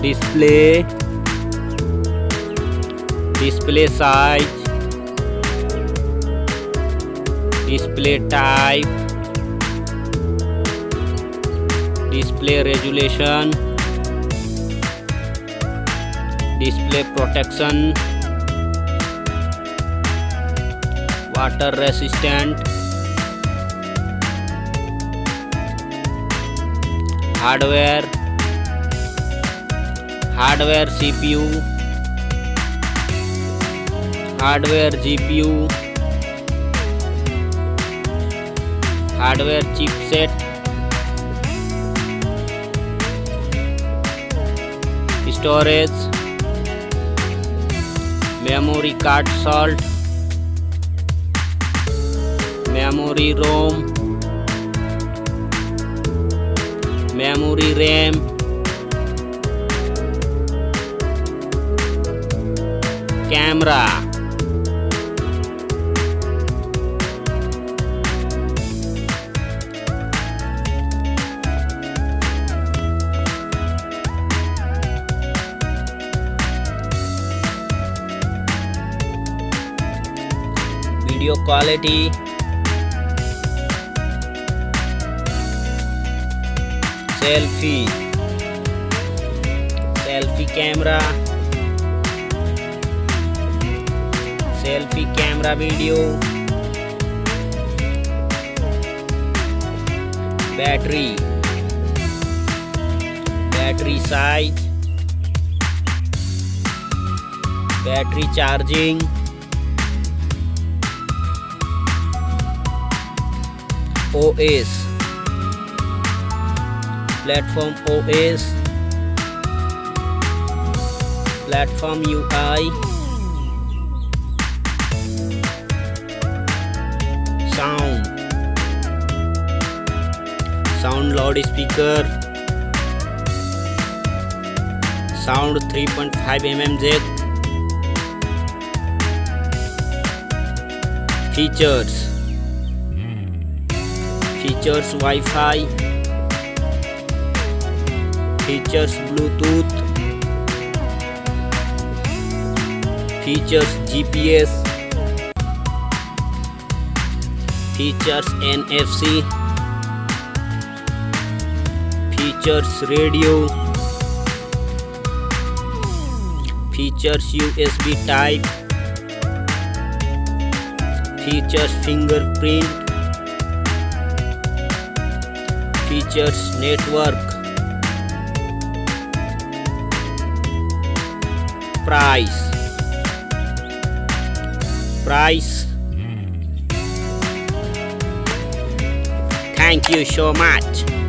display, display size, display type, display resolution, display protection, water resistant, hardware, hardware CPU, hardware GPU, hardware chipset, storage, memory card slot, memory ROM, memory RAM, camera, video quality, selfie, selfie camera, selfie camera video, battery, battery size, battery charging, OS, platform OS, platform UI, sound, sound loudspeaker, sound 3.5 mm jack, features, features Wi-Fi, features Bluetooth, features GPS, features NFC, features radio, features USB type, features fingerprint, features network, price, price. Thank you so much.